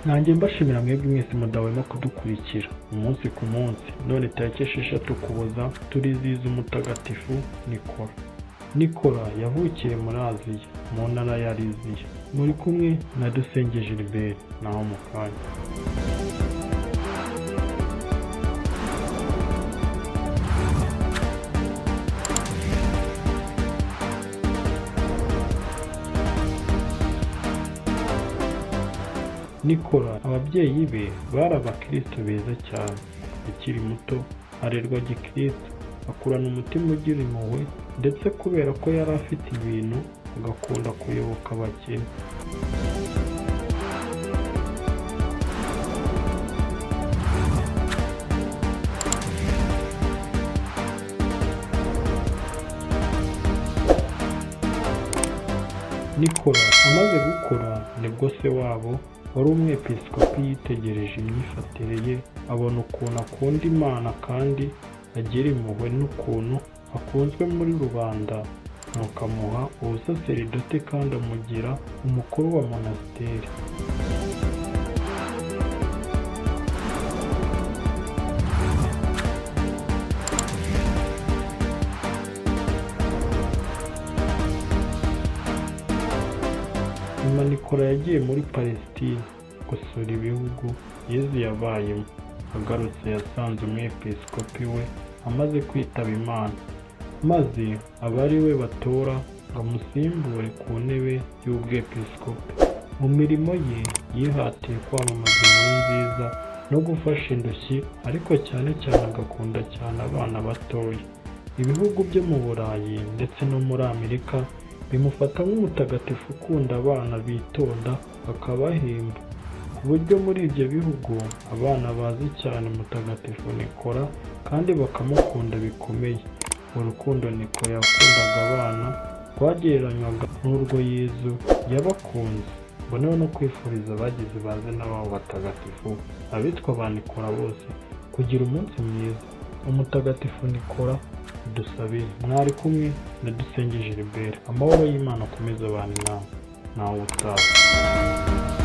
nanjye mbashimira mwebwe mwese mudahwema kudukurikira umunsi ku munsi. None tariki 6 Ukuboza turizihiza umutagatifu Nikora. Nikora yavukiye muri Aziya mu ntara ya Liziya. Muri kumwe na Dusenge Gilbert naho mu kanya. Nikora ababyeyi be bari abakristo beza cyane. Akiri muto arerwa gikristo, akurana umutima ugira impuhwe, ndetse kubera ko yari afite ibintu agakunda kuyoboka abakene. Nikora amaze gukura nibwo se wabo wari umwepiskopi yitegereje imyifatire ye, abona ukuntu akunda Imana kandi agira impuhwe n'ukuntu akunzwe muri rubanda, nuko amuha ubusaserdoti kandi amugira umukuru wa monasteri. Nyuma Nikora yagiye muri Palestine gusura ibihugu Yezu yabayemo. Agarutse yasanze umwepiskopi we amaze kwitaba Imana, maze aba ari we batora ngo amusimbure ku ntebe y'ubwepiskopi. Mu mirimo ye yihatiye kwamamaza inkuru nziza no gufasha indushyi, ariko cyane cyane agakunda cyane abana batoya. Ibihugu byo mu Burayi ndetse no muri Amerika bimufata nk'umutagatifu ukunda abana bitonda akabahemba, ku buryo muri ibyo bihugu abana bazi cyane mutagatifu Nikora kandi bakamukunda bikomeye. Urukundo Nikora yakundaga abana rwagereranywaga n'urwo Yezu yabakunze. Mboneho no kwifuriza abagize bazina babo batagatifu, abitwa ba Nikora bose, kugira umunsi mwiza. Umutagatifu Nikora dusabire. Mwari kumwe na Dusenge Gilbert. Amahoro y'Imana akomeze abane nawe utaha.